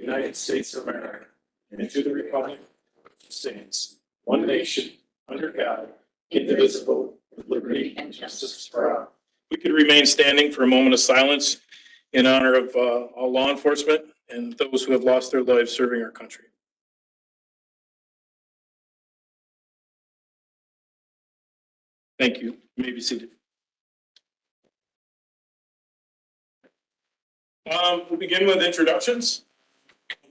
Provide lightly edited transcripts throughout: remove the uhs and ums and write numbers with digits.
United States of America, and to the republic which stands one nation, under God, indivisible, with liberty and justice for all. We could remain standing for a moment of silence in honor of all law enforcement and those who have lost their lives serving our country. Thank you. You may be seated. We'll begin with introductions.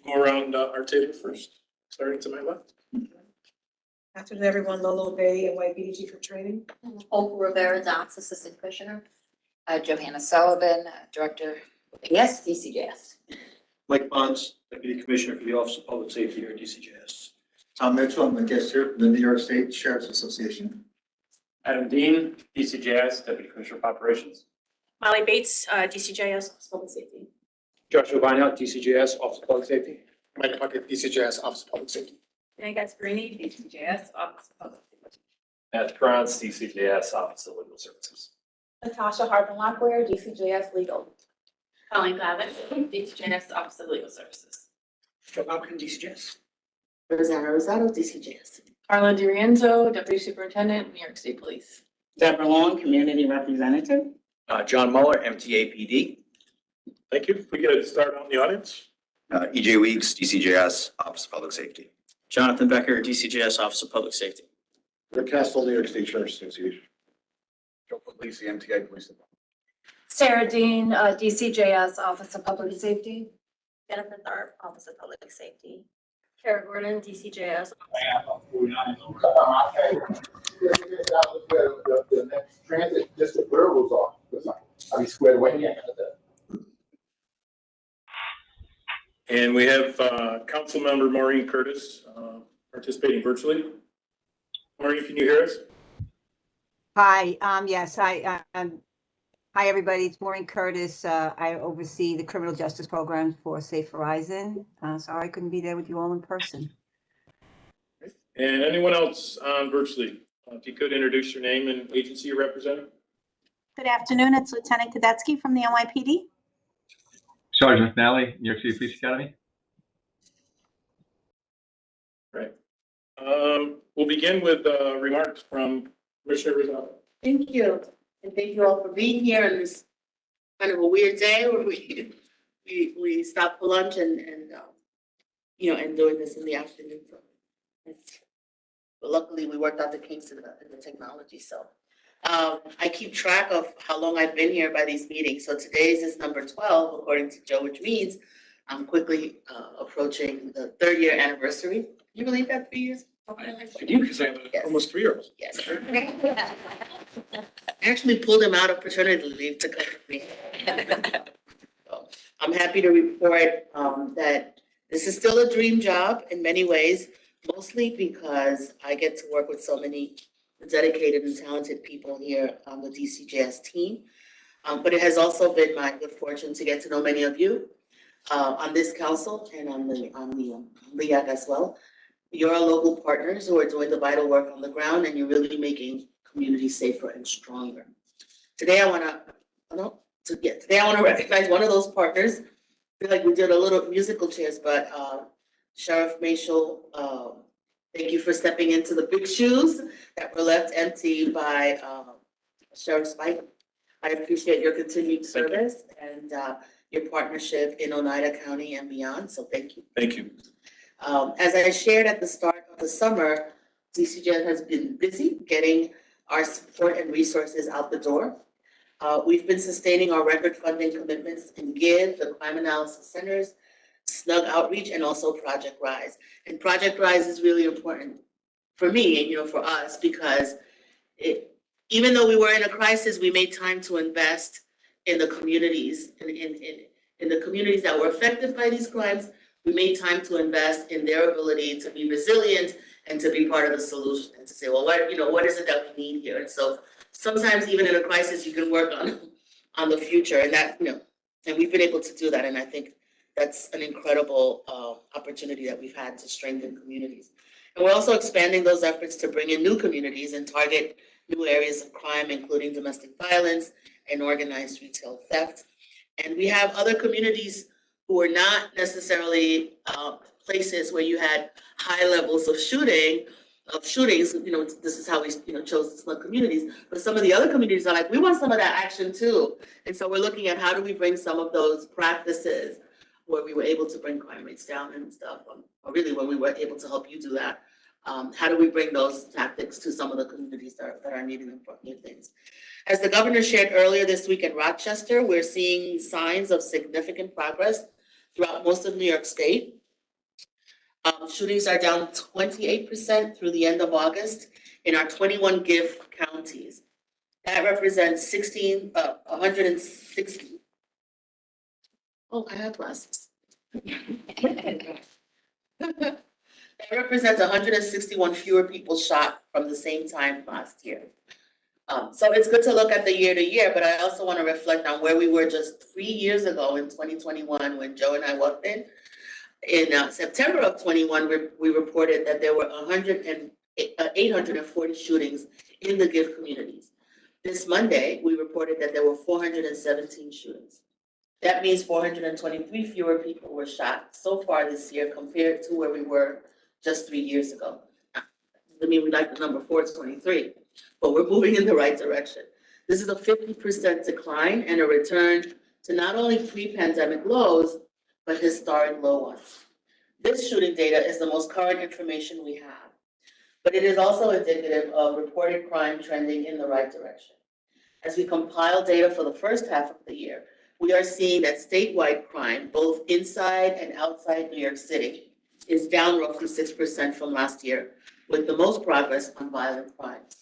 We'll go around our table first, starting to my left. After everyone, Lolo Bay, NYPD Chief of Training. Hope Rivera Docs, Assistant Commissioner. Johanna Sullivan, Director, yes, DCJS. Mike Bonds, Deputy Commissioner for the Office of Public Safety here at DCJS. Tom Mitchell, I'm a guest here from the New York State Sheriff's Association. Adam Dean, DCJS, Deputy Commissioner of Operations. Molly Bates, DCJS, Office of Public Safety. Joshua Vinehart, DCJS, Office of Public Safety. Mike Puckett, DCJS, Office of Public Safety. Dan Gasparini, DCJS, Office of Public Safety. Matt Krantz, DCJS, Office of Legal Services. Natasha Harper-Locklear, DCJS Legal. Colleen Glavin, DCJS, Office of Legal Services. Joe Malkin, DCJS. Rosanna Rosado, DCJS. Carla DiRienzo, Deputy Superintendent, New York State Police. Deborah Long, Community Representative. John Muller, MTAPD. Thank you. We get a start out in the audience. EJ Weeks, DCJS, Office of Public Safety. Jonathan Becker, DCJS, Office of Public Safety. Rick Castle, New York State Sheriff's Association. Joe Puglisi, MTA Police Department. Sarah Dean, DCJS, Office of Public Safety. Jennifer Tharp, Office of Public Safety. Kara Gordon, DCJS. The next transit district where was off. Are we squared away? And we have Council Member Maureen Curtis participating virtually. Maureen, can you hear us? Hi, yes, hi, everybody. It's Maureen Curtis. I oversee the criminal justice programs for Safe Horizon. Sorry I couldn't be there with you all in person. And anyone else virtually? If you could introduce your name and agency you're representing. Good afternoon. It's Lieutenant Kadetsky from the NYPD. Sergeant McNally, New York City Police Academy. Right. We'll begin with remarks from Commissioner Rosado. Thank you. And thank you all for being here on this kind of a weird day where we stopped for lunch and doing this in the afternoon. So but luckily we worked out the kinks in the technology. So I keep track of how long I've been here by these meetings. So today's is number 12, according to Joe, which means I'm quickly approaching the 3rd year anniversary. Can you believe that, 3 years? I do, because I have almost 3-year-old. Yes. I actually pulled him out of paternity leave to come with me. So I'm happy to report that this is still a dream job in many ways, mostly because I get to work with so many dedicated and talented people here on the DCJS team. But it has also been my good fortune to get to know many of you on this council and on the LEAC as well. You're our local partners who are doing the vital work on the ground, and you're really making communities safer and stronger. Today I want to recognize one of those partners. I feel like we did a little musical chairs, but Sheriff Mashel, thank you for stepping into the big shoes that were left empty by Sheriff Spike. I appreciate your continued service and your partnership in Oneida County and beyond. So thank you. Thank you. As I shared at the start of the summer, DCJS has been busy getting our support and resources out the door. We've been sustaining our record funding commitments in GIVE, the Crime Analysis Centers, Snug Outreach, and also Project Rise. And Project Rise is really important for me and for us because even though we were in a crisis, we made time to invest in the communities, in the communities that were affected by these crimes. We made time to invest in their ability to be resilient and to be part of the solution and to say, well, what is it that we need here? And so sometimes even in a crisis, you can work on the future, and that, and we've been able to do that. And I think that's an incredible opportunity that we've had to strengthen communities. And we're also expanding those efforts to bring in new communities and target new areas of crime, including domestic violence and organized retail theft. And we have other communities who were not necessarily places where you had high levels of shootings, this is how we, chose the SNUG communities. But some of the other communities are like, we want some of that action too. And so we're looking at how do we bring some of those practices where we were able to bring crime rates down and stuff, or really when we were able to help you do that. How do we bring those tactics to some of the communities that are needing them for new things? As the governor shared earlier this week in Rochester, we're seeing signs of significant progress throughout most of New York State. Shootings are down 28% through the end of August in our 21 GIF counties. That represents 160. Oh, I have glasses. That represents 161 fewer people shot from the same time last year. So it's good to look at the year to year, but I also want to reflect on where we were just 3 years ago in 2021 when Joe and I walked in. In September of 21, we reported that there were 840 shootings in the GIF communities. This Monday, we reported that there were 417 shootings. That means 423 fewer people were shot so far this year compared to where we were just 3 years ago. I mean, we like the number 423, but we're moving in the right direction. This is a 50% decline and a return to not only pre-pandemic lows, but historic low ones. This shooting data is the most current information we have, but it is also indicative of reported crime trending in the right direction. As we compile data for the first half of the year, we are seeing that statewide crime, both inside and outside New York City, is down roughly 6% from last year, with the most progress on violent crimes.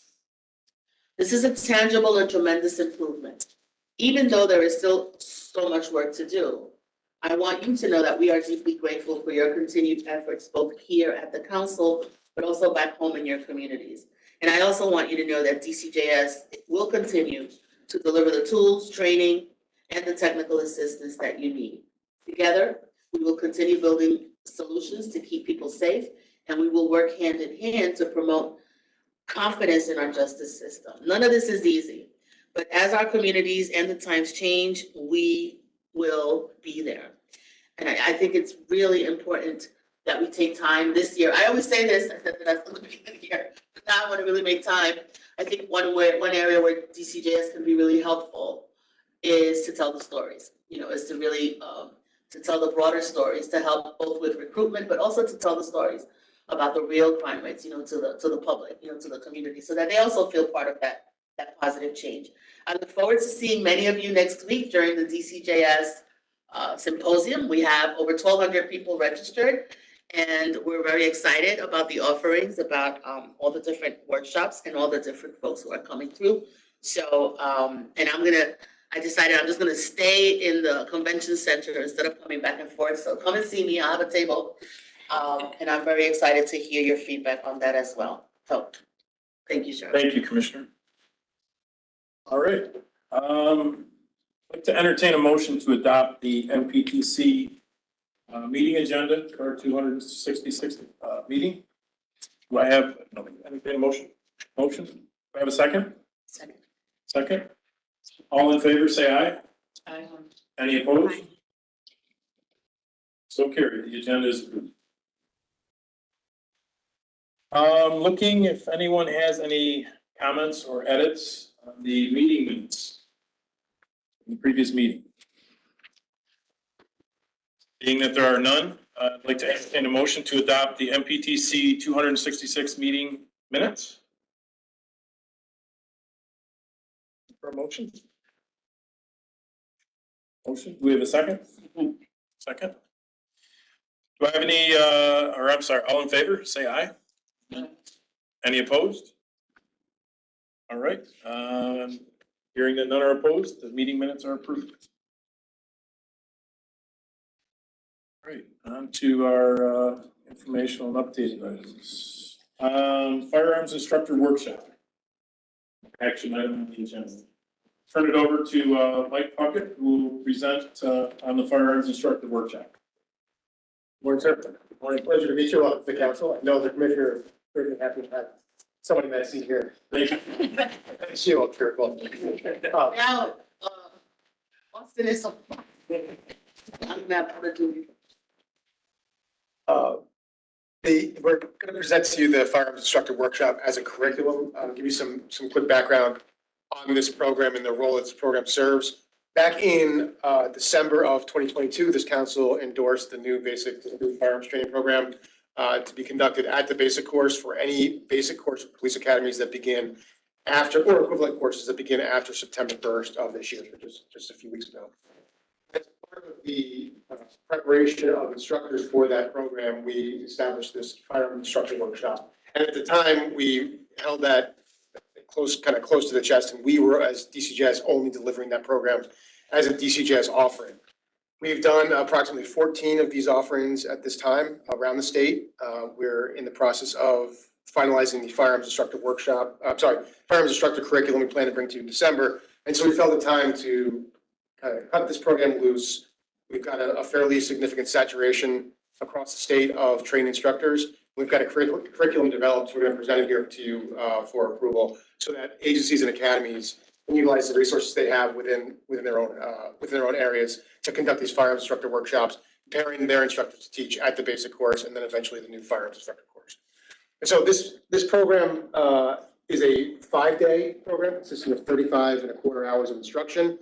This is a tangible and tremendous improvement. Even though there is still so much work to do, I want you to know that we are deeply grateful for your continued efforts, both here at the council, but also back home in your communities. And I also want you to know that DCJS will continue to deliver the tools, training, and the technical assistance that you need. Together, we will continue building solutions to keep people safe, and we will work hand in hand to promote confidence in our justice system. None of this is easy, but as our communities and the times change, we will be there. And I think it's really important that we take time this year. I always say this, I said that at the beginning of the year, but now I want to really make time. I think one area where DCJS can be really helpful is to tell the stories, is to really to tell the broader stories, to help both with recruitment, but also to tell the stories about the real crime rates, to the public, to the community, so that they also feel part of that positive change. I look forward to seeing many of you next week during the DCJS symposium. We have over 1,200 people registered, and we're very excited about the offerings, about all the different workshops and all the different folks who are coming through. So, and I decided I'm just gonna stay in the convention center instead of coming back and forth. So come and see me, I'll have a table. And I'm very excited to hear your feedback on that as well. So, thank you, Cheryl. Thank you, Commissioner. All right. I'd like to entertain a motion to adopt the MPTC meeting agenda for our 266th meeting. Do I have a motion? Motion? Do I have a second? Second. Second? All in favor, say aye. Aye. Any opposed? So carried. The agenda is approved. Looking if anyone has any comments or edits on the meeting minutes in the previous meeting. Being that there are none, I'd like to entertain a motion to adopt the MPTC 266 meeting minutes. For a motion? Motion? Do we have a second? Second? Do I have any, or I'm sorry, all in favor, say aye. Any opposed? All right. Hearing that none are opposed, the meeting minutes are approved. All right, on to our informational and updated items. Firearms Instructor Workshop. Action item on the agenda. Turn it over to Mike Puckett, who will present on the Firearms Instructor Workshop. Morning, sir. Morning. Pleasure to meet you all at the council. I know the commissioner is very happy to have somebody in that seat here. Thank you. Thank you, I'm sure. Now, Austin is so. I'm not gonna do. We're going to present to you the Firearms Instructor Workshop as a curriculum. I'll give you some quick background on this program and the role that this program serves. Back in December of 2022, this council endorsed the new firearms training program to be conducted at the basic course for any basic course police academies that begin after, or equivalent courses that begin after September 1st of this year, which is just a few weeks ago. As part of the preparation of instructors for that program, we established this firearms instructor workshop. And at the time, we held that close to the chest, and we were, as DCJS, only delivering that program as a DCJS offering. We've done approximately 14 of these offerings at this time around the state. We're in the process of finalizing the firearms instructor firearms instructor curriculum we plan to bring to you in December. And so we felt the time to cut this program loose. We've got a fairly significant saturation across the state of trained instructors. We've got a curriculum developed. We're going to present it here to you for approval, so that agencies and academies can utilize the resources they have within their own areas to conduct these firearms instructor workshops, preparing their instructors to teach at the basic course and then eventually the new firearms instructor course. And so this program is a 5-day program consisting of 35 and a quarter hours of instruction,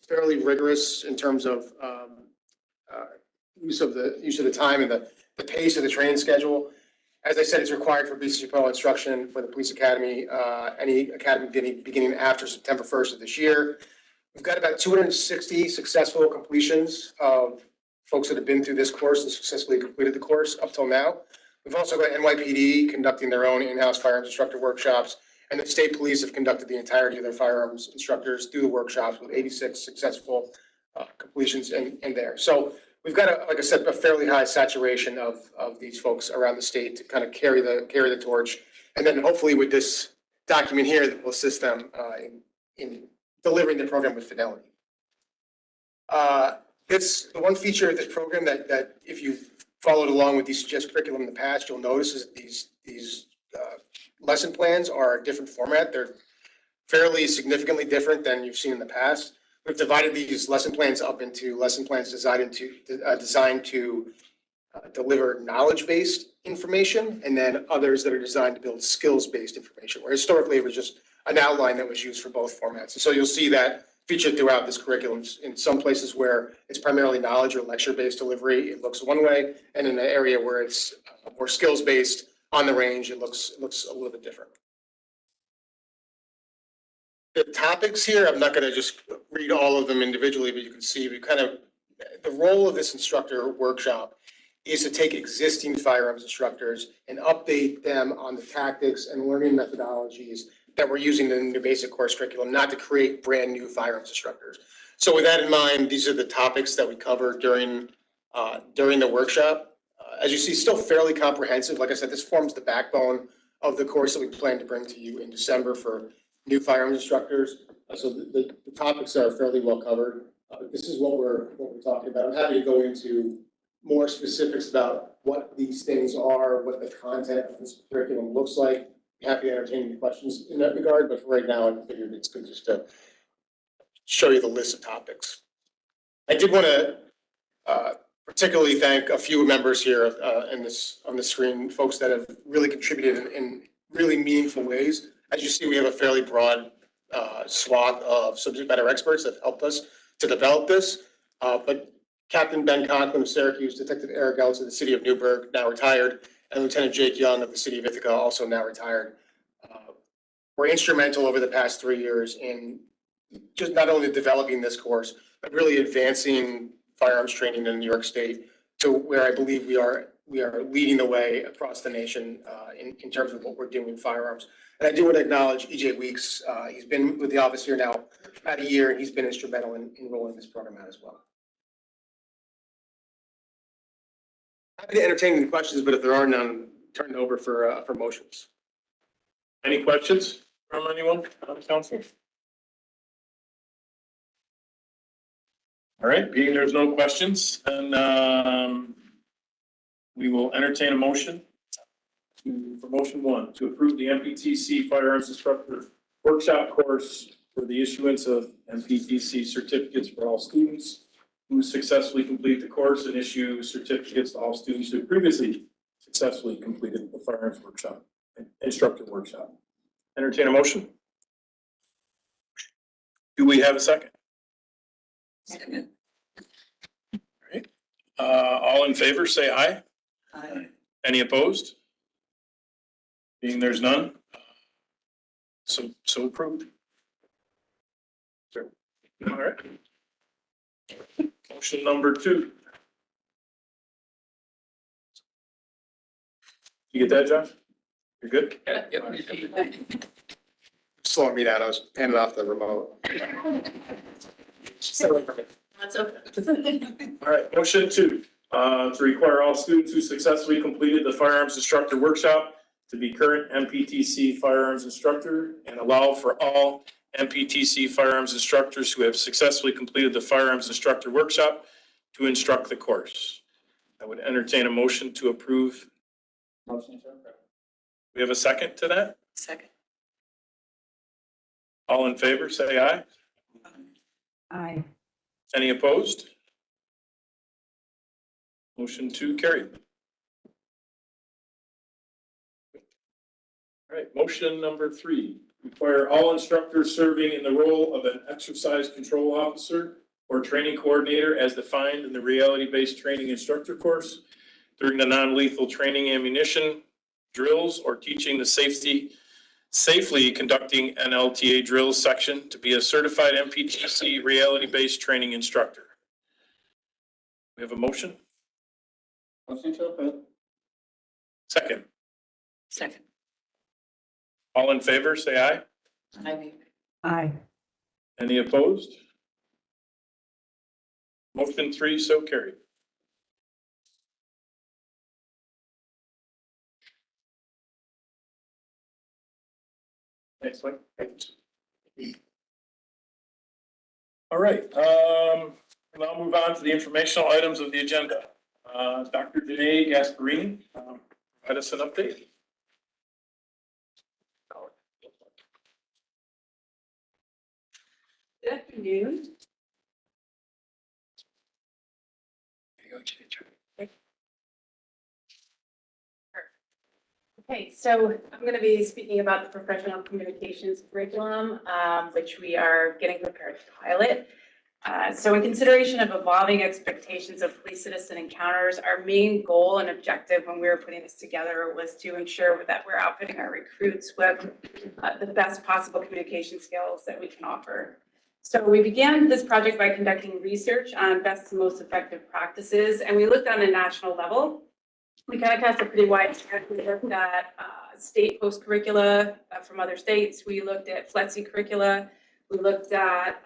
fairly rigorous in terms of use of the time and the pace of the training schedule. As I said, it's required for BCPO instruction for the police academy, any academy beginning after September 1st of this year. We've got about 260 successful completions of folks that have been through this course and successfully completed the course up till now. We've also got NYPD conducting their own in-house firearms instructor workshops, and the state police have conducted the entirety of their firearms instructors through the workshops with 86 successful completions in there. So we've got, like I said, a fairly high saturation of these folks around the state to kind of carry the torch. And then hopefully with this document here that will assist them in delivering the program with fidelity. It's the one feature of this program that if you've followed along with DCJS curriculum in the past, you'll notice is that these lesson plans are a different format. They're fairly significantly different than you've seen in the past. We've divided these lesson plans up into lesson plans designed to deliver knowledge-based information, and then others that are designed to build skills-based information, where historically it was just an outline that was used for both formats. And so you'll see that featured throughout this curriculum. In some places where it's primarily knowledge or lecture-based delivery, it looks one way, and in an area where it's more skills-based on the range, it looks a little bit different. The topics here, I'm not going to just read all of them individually, but you can see the role of this instructor workshop is to take existing firearms instructors and update them on the tactics and learning methodologies that we're using in the basic course curriculum, not to create brand new firearms instructors. So with that in mind, these are the topics that we cover during the workshop. As you see, still fairly comprehensive. Like I said, this forms the backbone of the course that we plan to bring to you in December for new firearms instructors. So the topics are fairly well covered. This is what we're talking about. I'm happy to go into more specifics about what these things are, what the content of this curriculum looks like. I'm happy to entertain any questions in that regard, but for right now, I figured it's good just to show you the list of topics. I did want to particularly thank a few members here on the screen, folks that have really contributed in really meaningful ways. As you see, we have a fairly broad swath of subject matter experts that helped us to develop this. But Captain Ben Conklin of Syracuse, Detective Eric Eltz of the city of Newburgh, now retired, and Lieutenant Jake Young of the city of Ithaca, also now retired, were instrumental over the past 3 years in just not only developing this course, but really advancing firearms training in New York State to where I believe we are leading the way across the nation in terms of what we're doing in firearms. And I do want to acknowledge EJ Weeks. He's been with the office here now about a year, and he's been instrumental in rolling this program out as well. Happy to entertain any questions, but if there are none, turn it over for motions. Any questions from anyone on the council? All right, being there's no questions, then we will entertain a motion for motion 1 to approve the MPTC Firearms Instructor Workshop course for the issuance of MPTC certificates for all students who successfully complete the course and issue certificates to all students who previously successfully completed the firearms workshop, instructor workshop. Entertain a motion. Do we have a second? Second. All right. All in favor, say aye. Aye. Any opposed? Being there's none, so approved. Sure. All right. Motion number 2. You get that, Josh? You're good? Slowing me down, I was handing off the remote. That's okay. All right, motion 2, to require all students who successfully completed the firearms instructor workshop to be current MPTC firearms instructor and allow for all MPTC firearms instructors who have successfully completed the firearms instructor workshop to instruct the course. I would entertain a motion to approve. Motion to approve. We have a second to that? Second. All in favor, say aye. Aye. Any opposed? Motion 2 carried. All right, motion number 3, require all instructors serving in the role of an exercise control officer or training coordinator as defined in the reality-based training instructor course during the non-lethal training ammunition drills or teaching the safely conducting NLTA drills section to be a certified MPTC reality-based training instructor. We have a motion? Motion to approve. Second. Second. All in favor, say aye. Aye. Aye. Any opposed? Motion 3 so carried. Thanks, Mike. All right, and I'll move on to the informational items of the agenda. Dr. Janae Gasparini, provide us an update. Good afternoon. Okay, so I'm going to be speaking about the professional communications curriculum, which we are getting prepared to pilot. So in consideration of evolving expectations of police citizen encounters, our main goal and objective when we were putting this together was to ensure that we're outfitting our recruits with the best possible communication skills that we can offer. So we began this project by conducting research on best and most effective practices, and we looked on a national level. We kind of cast a pretty wide net. We looked at state post curricula from other states. We looked at FLETC curricula. We looked at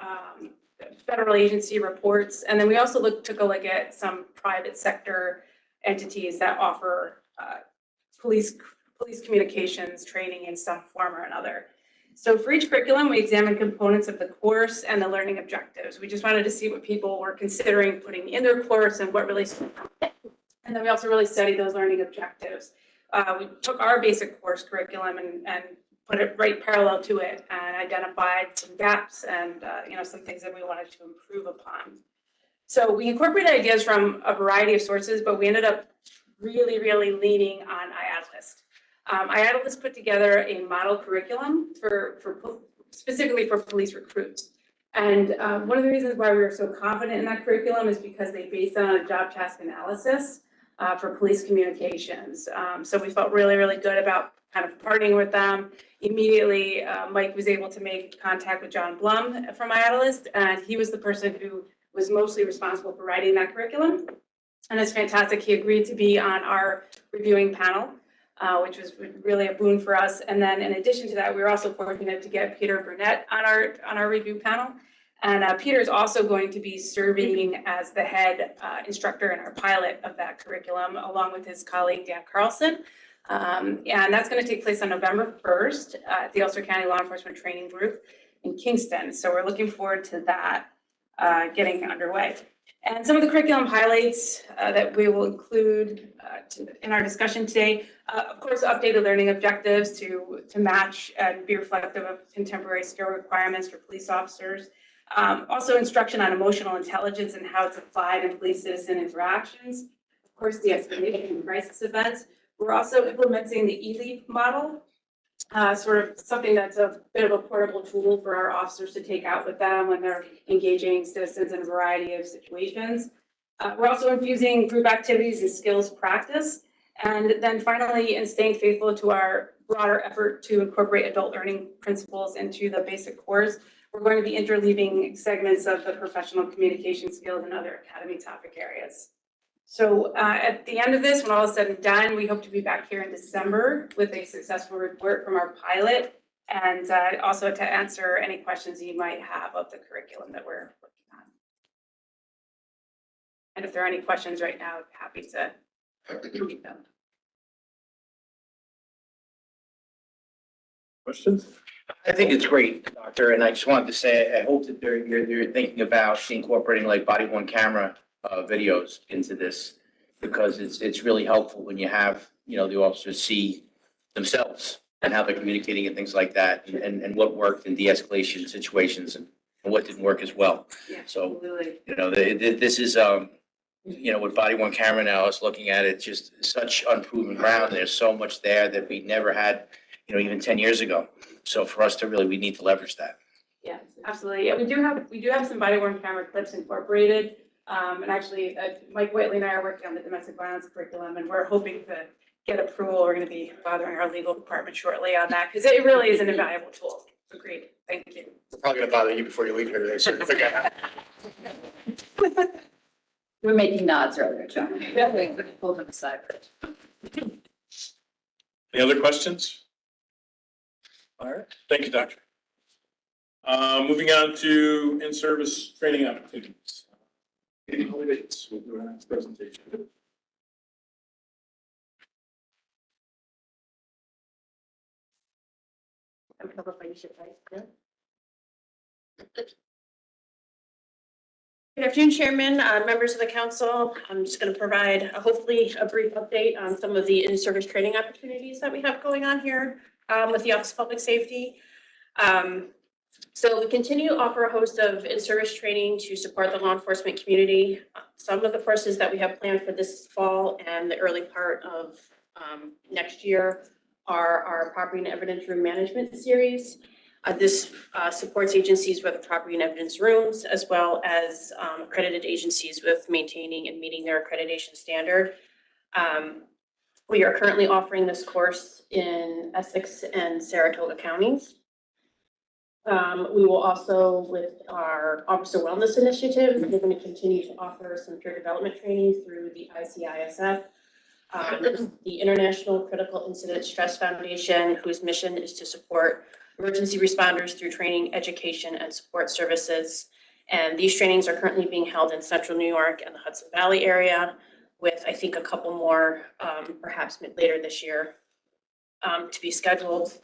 federal agency reports, and then we also took a look at some private sector entities that offer police communications training in some form or another. So for each curriculum, we examined components of the course and the learning objectives. We just wanted to see what people were considering putting in their course and what really. And then we also really studied those learning objectives. We took our basic course curriculum and put it right parallel to it and identified some gaps and some things that we wanted to improve upon. So we incorporated ideas from a variety of sources, but we ended up really leaning on IADList. IADList put together a model curriculum for specifically for police recruits. And one of the reasons why we were so confident in that curriculum is because they based it on a job task analysis for police communications. So we felt really good about kind of partnering with them. Immediately, Mike was able to make contact with John Blum from IADList, and he was the person who was mostly responsible for writing that curriculum. And it's fantastic. He agreed to be on our reviewing panel, which was really a boon for us. And then in addition to that, we were also fortunate to get Peter Burnett on our review panel. And Peter is also going to be serving as the head instructor in our pilot of that curriculum, along with his colleague, Dan Carlson. And that's going to take place on November 1st at the Ulster County Law Enforcement Training Group in Kingston. So we're looking forward to that getting underway. And some of the curriculum highlights that we will include in our discussion today, of course, updated learning objectives to match and be reflective of contemporary skill requirements for police officers. Also instruction on emotional intelligence and how it's applied in police-citizen interactions. Of course, the escalation and crisis events. We're also implementing the ELEAP model, sort of something that's a bit of a portable tool for our officers to take out with them when they're engaging citizens in a variety of situations. We're also infusing group activities and skills practice. And then finally, in staying faithful to our broader effort to incorporate adult learning principles into the basic course, we're going to be interleaving segments of the professional communication skills and other academy topic areas. So at the end of this, when all is said and done, we hope to be back here in December with a successful report from our pilot, and also to answer any questions you might have of the curriculum that we're working on. And if there are any questions right now, I'm happy to read them. Questions? I think it's great, Doctor, and I just wanted to say, I hope that you're thinking about incorporating like body worn camera videos into this, because it's really helpful when you have, the officers see themselves and how they're communicating and things like that, and what worked in de-escalation situations and what didn't work as well. Yeah, So, absolutely. this is, with body worn camera now, I was looking at it, just such unproven ground. There's so much there that we never had, even 10 years ago. So for us to really, we need to leverage that. Yes, absolutely. Yeah, we do have some body worn camera clips incorporated. And actually, Mike Whiteley and I are working on the domestic violence curriculum, and we're hoping to get approval. We're going to be bothering our legal department shortly on that, because it really is an invaluable tool. So great. Thank you. We're probably gonna bother you before you leave here today, so figure it out. We were making nods earlier, John. Pull them aside. Any other questions? All right, thank you, Doctor. Moving on to in-service training opportunities. Holidays, we'll do our next presentation. Good afternoon, Chairman, members of the council. I'm just going to provide hopefully a brief update on some of the in-service training opportunities that we have going on here with the Office of Public Safety. So we continue to offer a host of in-service training to support the law enforcement community. Some of the courses that we have planned for this fall and the early part of next year are our property and evidence room management series. This supports agencies with property and evidence rooms, as well as accredited agencies with maintaining and meeting their accreditation standard. We are currently offering this course in Essex and Saratoga counties. We will also, with our Officer Wellness Initiative, we're going to continue to offer some peer development training through the ICISF. The International Critical Incident Stress Foundation, whose mission is to support emergency responders through training, education, and support services. And these trainings are currently being held in Central New York and the Hudson Valley area, with I think a couple more perhaps later this year to be scheduled.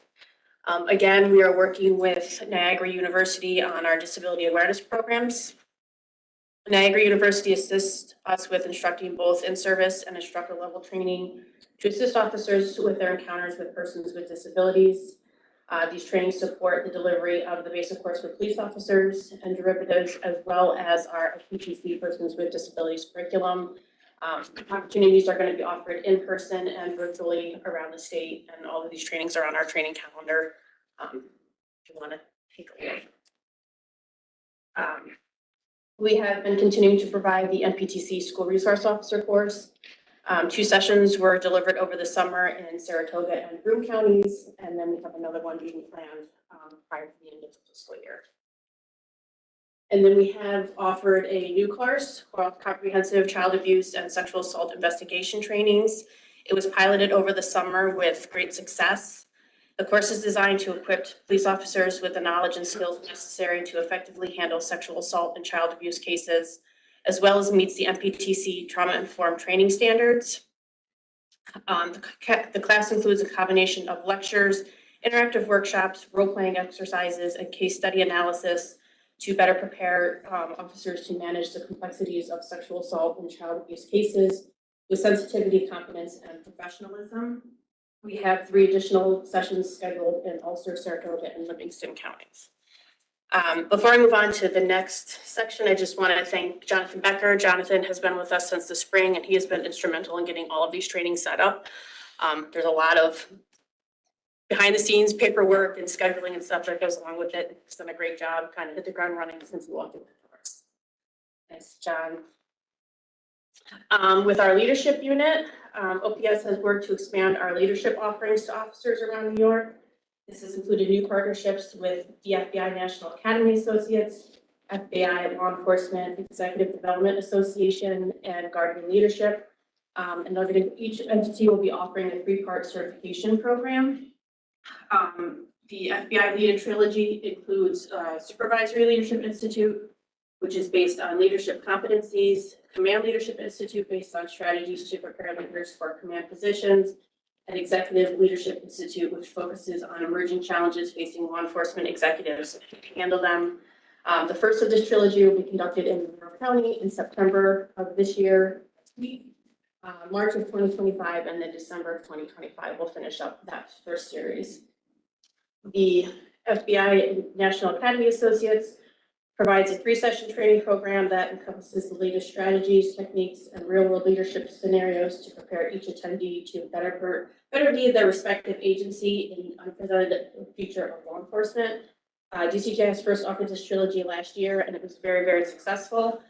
Again, we are working with Niagara University on our disability awareness programs. Niagara University assists us with instructing both in-service and instructor level training to assist officers with their encounters with persons with disabilities. These trainings support the delivery of the basic course for police officers and derivatives, as well as our PTC persons with disabilities curriculum. Opportunities are going to be offered in person and virtually around the state, and all of these trainings are on our training calendar if you want to take a look. We have been continuing to provide the NPTC School Resource Officer course. 2 sessions were delivered over the summer in Saratoga and Broome counties, and then we have another one being planned prior to the end of the fiscal year. And then we have offered a new course called Comprehensive Child Abuse and Sexual Assault Investigation Trainings. It was piloted over the summer with great success. The course is designed to equip police officers with the knowledge and skills necessary to effectively handle sexual assault and child abuse cases, as well as meets the MPTC trauma-informed training standards. The class includes a combination of lectures, interactive workshops, role-playing exercises, and case study analysis to better prepare officers to manage the complexities of sexual assault and child abuse cases with sensitivity, competence, and professionalism. We have 3 additional sessions scheduled in Ulster, Saratoga, and Livingston counties. Before I move on to the next section, I just want to thank Jonathan Becker. Jonathan has been with us since the spring, and he has been instrumental in getting all of these trainings set up. There's a lot of behind the scenes paperwork and scheduling and stuff that goes along with it. He's done a great job, kind of hit the ground running since he walked in the doors. Thanks, John. With our leadership unit, OPS has worked to expand our leadership offerings to officers around New York. This has included new partnerships with the FBI National Academy Associates, FBI Law Enforcement Executive Development Association, and Guardian Leadership. And each entity will be offering a 3-part certification program. The FBI Leader Trilogy includes Supervisory Leadership Institute, which is based on leadership competencies, Command Leadership Institute based on strategies to prepare leaders for command positions, and Executive Leadership Institute, which focuses on emerging challenges facing law enforcement executives to handle them. The first of this trilogy will be conducted in Monroe County in September of this year, March of 2025, and then December of 2025 we'll finish up that first series. The FBI National Academy Associates provides a 3-session training program that encompasses the latest strategies, techniques, and real-world leadership scenarios to prepare each attendee to better lead their respective agency in the unprecedented future of law enforcement. DCJS first offered this trilogy last year, and it was very, very successful.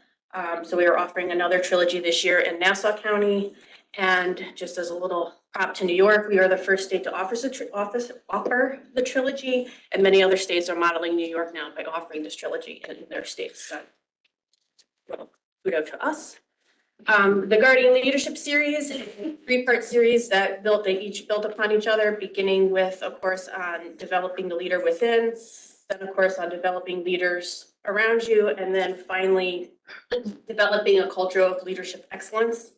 So we are offering another trilogy this year in Nassau County. And just as a little prop to New York, we are the first state to offer the trilogy, and many other states are modeling New York now by offering this trilogy in their states. So, well, kudos to us. The Guardian Leadership Series, 3-part series that they each built upon each other, beginning with, of course, on developing the leader within, then, of course, on developing leaders around you, and then finally developing a culture of leadership excellence.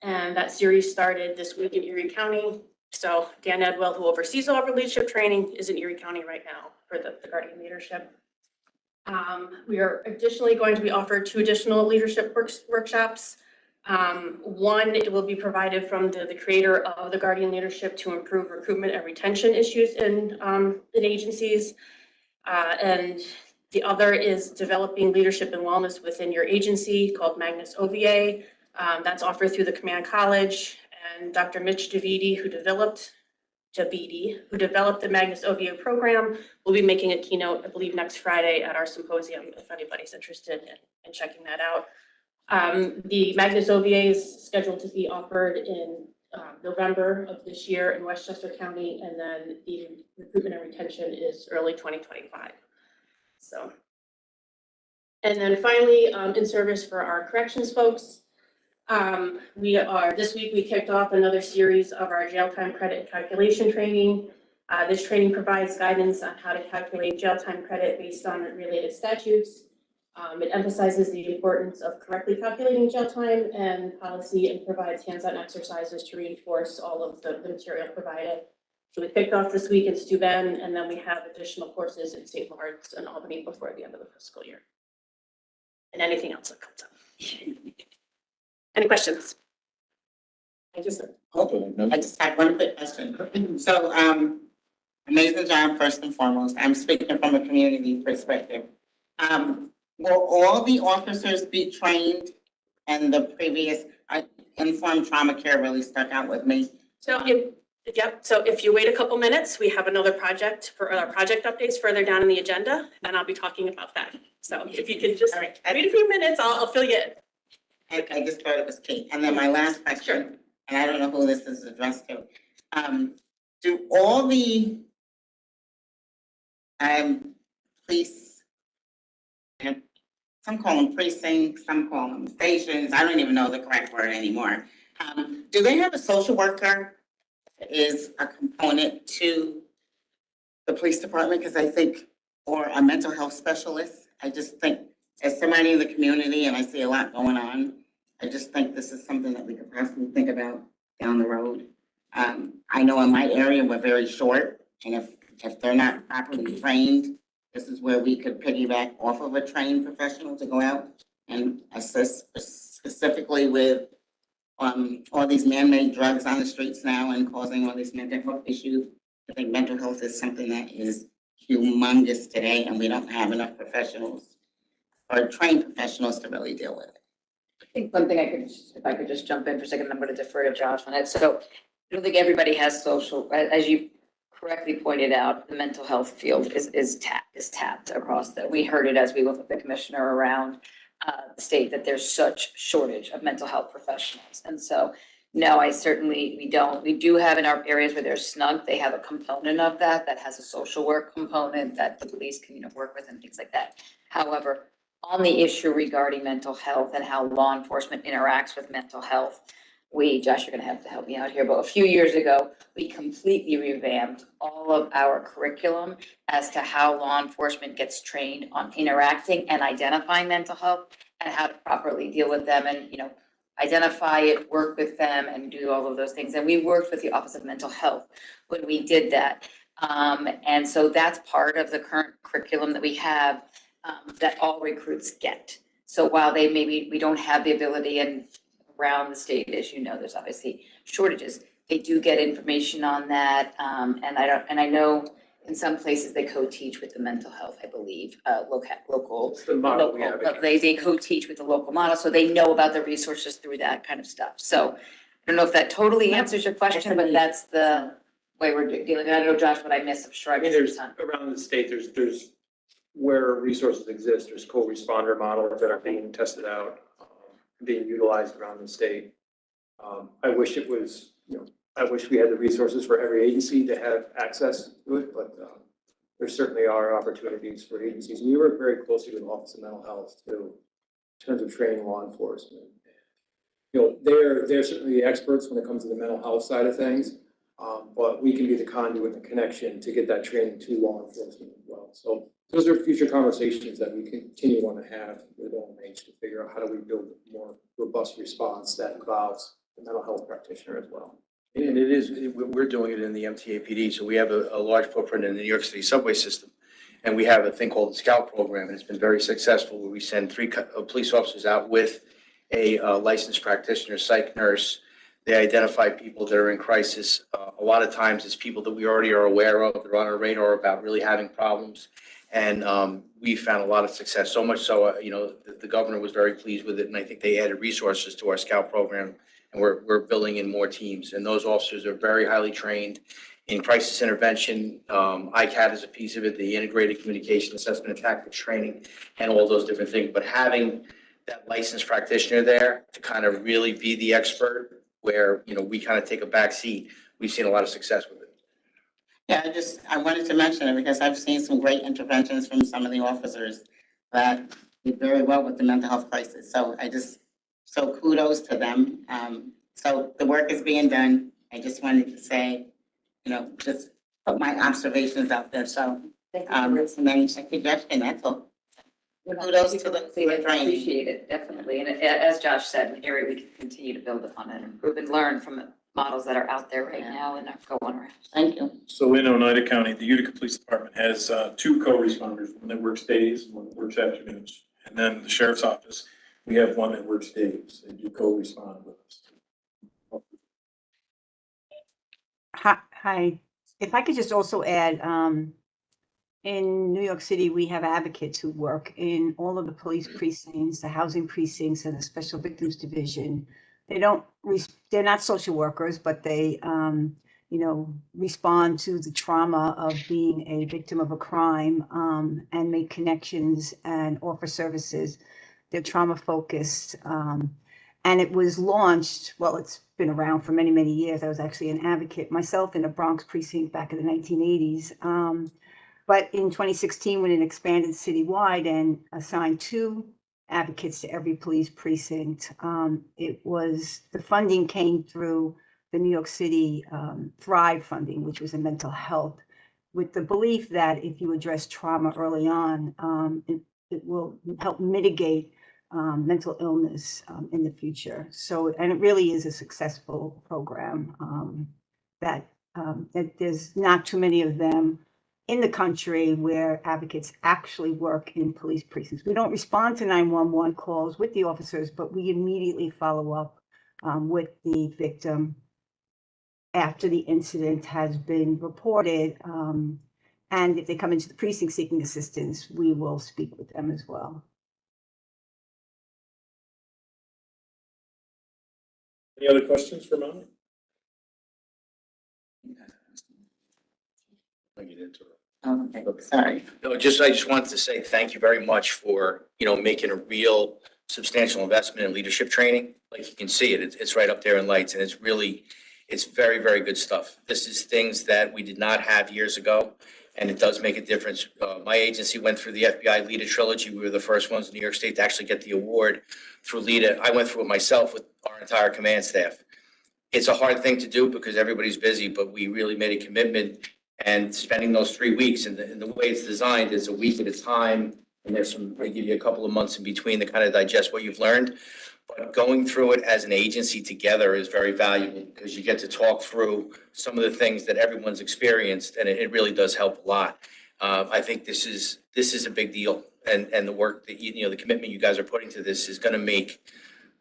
And that series started this week in Erie County. So Dan Edwell, who oversees all of our leadership training, is in Erie County right now for the Guardian Leadership. We are additionally going to be offered 2 additional leadership workshops. One, it will be provided from the creator of the Guardian Leadership to improve recruitment and retention issues in agencies. And the other is developing leadership and wellness within your agency, called Magnus OVA. That's offered through the Command College, and Dr. Mitch Javidi, who developed the Magnus OVA program, will be making a keynote, I believe, next Friday at our symposium, if anybody's interested in checking that out. The Magnus OVA is scheduled to be offered in November of this year in Westchester County, and then the recruitment and retention is early 2025. So, and then finally, in service for our corrections folks, this week we kicked off another series of our jail time credit calculation training. This training provides guidance on how to calculate jail time credit based on related statutes. It emphasizes the importance of correctly calculating jail time and policy, and provides hands-on exercises to reinforce all of the material provided. So we kicked off this week in Steuben, and then we have additional courses in St. Lawrence and Albany before the end of the fiscal year. And anything else that comes up. Any questions? I just had one quick question. So, amazing job, first and foremost. I'm speaking from a community perspective. Will all the officers be trained? And the previous informed trauma care really stuck out with me. So, so if you wait a couple minutes, we have another project for our project updates further down in the agenda, and I'll be talking about that. So if you could just wait a few minutes, I'll fill you in. I just thought it was key. And then my last question, and I don't know who this is addressed to. Do all the police, some call them precincts, some call them stations, I don't even know the correct word anymore. Do they have a social worker that is a component to the police department? Because I think, or a mental health specialist, I just think, as somebody in the community, and I see a lot going on, I just think this is something that we could possibly think about down the road. I know in my area, we're very short, and if they're not properly trained, this is where we could piggyback off of a trained professional to go out and assist specifically with all these man-made drugs on the streets now and causing all these mental health issues. I think mental health is something that is humongous today, and we don't have enough professionals or trained professionals to really deal with it. I think one thing if I could just jump in for a second, I'm going to defer to Josh on it. So I don't think everybody has social, as you correctly pointed out, the mental health field is tapped across that. We heard it as we looked at the commissioner around the state that there's such shortage of mental health professionals. And so, no, we don't. We do have in our areas where they're snug, they have a component of that has a social work component that the police can, work with and things like that. However, on the issue regarding mental health and how law enforcement interacts with mental health, Josh, you're gonna have to help me out here, but a few years ago, we completely revamped all of our curriculum as to how law enforcement gets trained on interacting and identifying mental health and how to properly deal with them and, identify it, work with them and do all of those things. And we worked with the Office of Mental Health when we did that. And so that's part of the current curriculum that we have that all recruits get. So while we don't have the ability and around the state, as you know, there's obviously shortages. They do get information on that. And I know in some places they co-teach with the mental health, I believe, local. The model we have. They co-teach with the local model, so they know about the resources through that kind of stuff. So I don't know if that totally answers your question, but that's the way we're dealing. I don't know, Josh, what I missed. I'm sure I missed There's, some. around the state, there's where resources exist, there's co-responder models that are being tested out, being utilized around the state. I wish it was, I wish we had the resources for every agency to have access to it, but there certainly are opportunities for agencies. We work very closely with the Office of Mental Health too, in terms of training law enforcement. They're certainly the experts when it comes to the mental health side of things, but we can be the conduit and the connection to get that training to law enforcement as well. So those are future conversations that we continue to want to have with OMH to figure out how do we build a more robust response that involves the mental health practitioner as well. And we're doing it in the MTAPD, so we have a large footprint in the New York City subway system. And we have a thing called the Scout Program, and it's been very successful, where we send 3 police officers out with a licensed practitioner, psych nurse. They identify people that are in crisis. A lot of times it's people that we already are aware of, that are on our radar about really having problems. And we found a lot of success, so much so, the governor was very pleased with it, and I think they added resources to our Scout Program. And we're building in more teams, and those officers are very highly trained in crisis intervention. ICAT is a piece of it, the integrated communication assessment and tactics training, and all those different things. But having that licensed practitioner there to kind of really be the expert, where we kind of take a back seat, we've seen a lot of success with it. Yeah, I wanted to mention it because I've seen some great interventions from some of the officers that did very well with the mental health crisis. So kudos to them. So the work is being done. I just wanted to say, just put my observations out there. So, and then suggestion, that's all. Kudos to the training. Appreciate it, definitely. And as Josh said, an area we can continue to build upon and improve and learn from the models that are out there right now and are going around. Thank you. So in Oneida County, the Utica Police Department has 2 co-responders, one that works days, one that works afternoons. And then the Sheriff's Office, we have one that works days, they do co-respond with us. Hi, if I could just also add, in New York City, we have advocates who work in all of the police precincts, the housing precincts, and the Special Victims Division. They're not social workers, but they, respond to the trauma of being a victim of a crime, and make connections and offer services. They're trauma focused. And it was launched, well, it's been around for many, many years. I was actually an advocate myself in a Bronx precinct back in the 1980s. But in 2016, when it expanded citywide and assigned 2 advocates to every police precinct, the funding came through the New York City Thrive funding, which was in mental health, with the belief that if you address trauma early on, it will help mitigate mental illness in the future. So, and it really is a successful program that there's not too many of them in the country where advocates actually work in police precincts. We don't respond to 911 calls with the officers, but we immediately follow up with the victim after the incident has been reported. And if they come into the precinct seeking assistance, we will speak with them as well. Any other questions for Molly? Sorry. No, I just wanted to say thank you very much for, making a real substantial investment in leadership training. Like you can see it, it's right up there in lights, and it's very, very good stuff. This is things that we did not have years ago, and it does make a difference. My agency went through the FBI LEADA trilogy. We were the first ones in New York State to actually get the award through LEADA. I went through it myself with our entire command staff. It's a hard thing to do because everybody's busy, but we really made a commitment, and spending those 3 weeks, and the way it's designed is a week at a time, and they give you a couple of months in between to kind of digest what you've learned. But going through it as an agency together is very valuable because you get to talk through some of the things that everyone's experienced, and it really does help a lot. I think this is a big deal, and the work that the commitment you guys are putting to this is going to make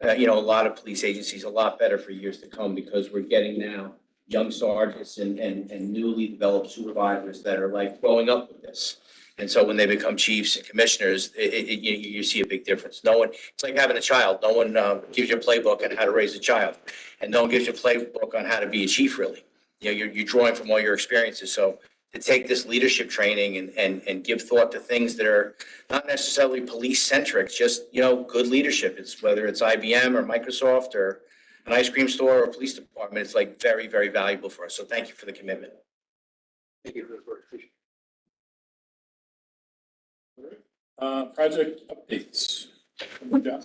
a lot of police agencies a lot better for years to come, because we're getting now young sergeants and newly developed supervisors that are like growing up with this. And so when they become chiefs and commissioners, you see a big difference. It's like having a child. No one gives you a playbook on how to raise a child, and no one gives you a playbook on how to be a chief, really. You're drawing from all your experiences. So to take this leadership training and give thought to things that are not necessarily police centric, just, good leadership. It's whether it's IBM or Microsoft or an ice cream store or police department, it's like very, very valuable for us. So thank you for the commitment. Thank you for the word. Appreciate Project updates. Josh?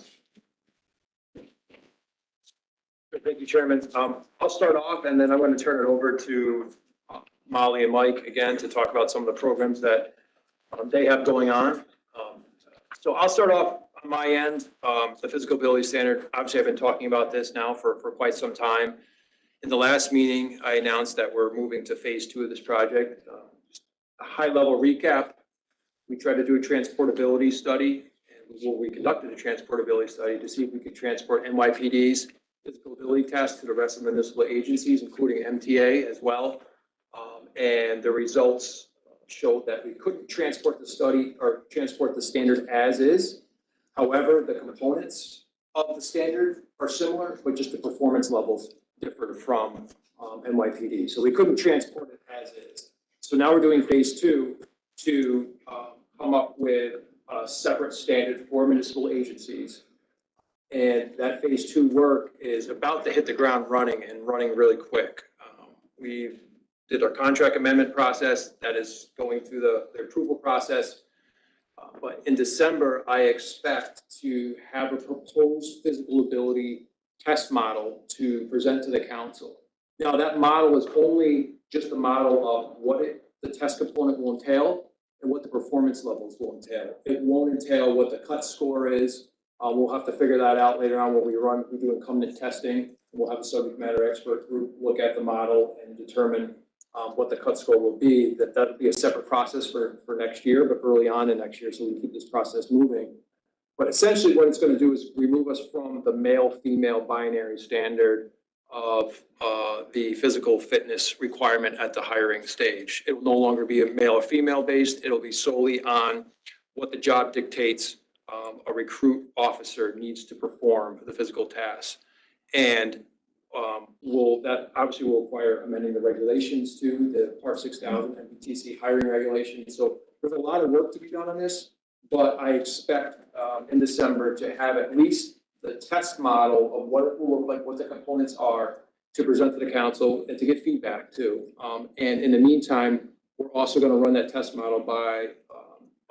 Thank you, Chairman. I'll start off, and then I'm going to turn it over to Molly and Mike again to talk about some of the programs that they have going on. So I'll start off on my end. The physical ability standard, obviously I've been talking about this now for quite some time. In the last meeting, I announced that we're moving to phase 2 of this project. Just a high level recap. We tried to do a transportability study, and we conducted a transportability study to see if we could transport NYPD's physical ability tests to the rest of municipal agencies, including MTA as well. And the results showed that we couldn't transport the study or transport the standard as is. However, the components of the standard are similar, but just the performance levels differ from NYPD. So we couldn't transport it as is. So now we're doing phase 2 to come up with a separate standard for municipal agencies. And that phase 2 work is about to hit the ground running, and running really quick. We did our contract amendment process that is going through the approval process. But in December, I expect to have a proposed physical ability test model to present to the council. Now, that model is only just a model of what the test component will entail and what the performance levels will entail. It won't entail what the cut score is. We'll have to figure that out later on when we do incumbent testing. We'll have a subject matter expert group look at the model and determine what the cut score will be. That'll be a separate process for next year, but early on in next year, so we keep this process moving. But essentially what it's going to do is remove us from the male-female binary standard of the physical fitness requirement at the hiring stage. It will no longer be a male or female based. It'll be solely on what the job dictates a recruit officer needs to perform the physical tasks. And that obviously will require amending the regulations to the Part 6000 MPTC hiring regulations. So there's a lot of work to be done on this, but I expect in December to have at least the test model of what it will look like, what the components are, to present to the council and to get feedback too. And in the meantime, we're also going to run that test model by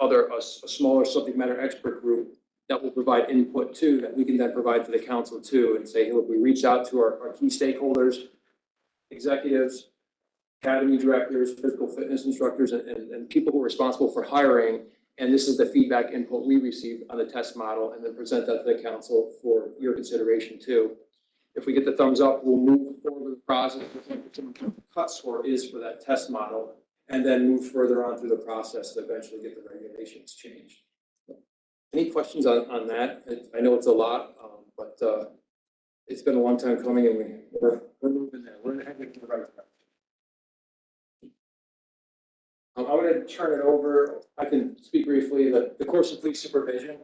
a smaller subject matter expert group that will provide input too, that we can then provide to the council too, and say, hey, look, we reached out to our key stakeholders, executives, academy directors, physical fitness instructors, and people who are responsible for hiring. And this is the feedback input we received on the test model, and then present that to the council for your consideration too. If we get the thumbs up, we'll move forward with the process, what the cut score is for that test model, and then move further on through the process to eventually get the regulations changed. Any questions on that? I know it's a lot, but it's been a long time coming, and we're moving there. We're heading in the right direction. I'm going to turn it over. I can speak briefly, the course of police supervision.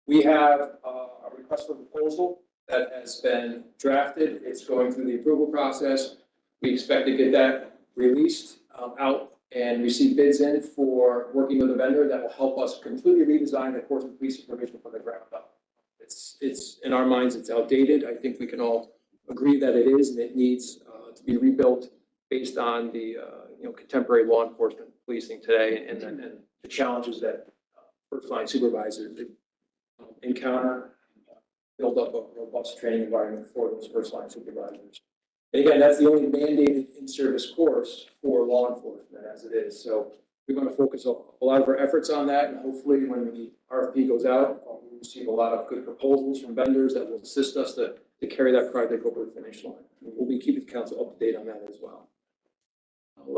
We have a request for proposal that has been drafted. It's going through the approval process. We expect to get that released out and receive bids in for working with a vendor that will help us completely redesign the course of police supervision from the ground up. It's in our minds, it's outdated. I think we can all agree that it is, and it needs to be rebuilt based on the contemporary law enforcement policing today and the challenges that first line supervisors encounter, build up a robust training environment for those first line supervisors. And again, that's the only mandated in-service course for law enforcement as it is. So we're going to focus a lot of our efforts on that, and hopefully when the RFP goes out, we'll receive a lot of good proposals from vendors that will assist us to carry that project over the finish line. And we'll be keeping the council up to date on that as well.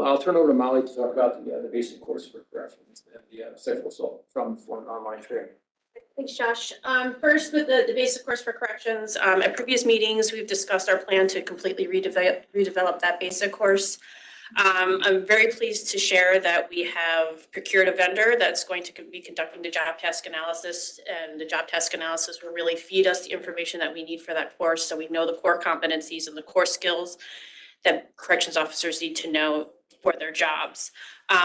I'll turn over to Molly to talk about the basic course for corrections and the sexual assault from online training. Thanks, Josh. First, with the basic course for corrections, at previous meetings, we've discussed our plan to completely redevelop that basic course. I'm very pleased to share that we have procured a vendor that's going to be conducting the job task analysis, and the job task analysis will really feed us the information that we need for that course, so we know the core competencies and the core skills that corrections officers need to know for their jobs.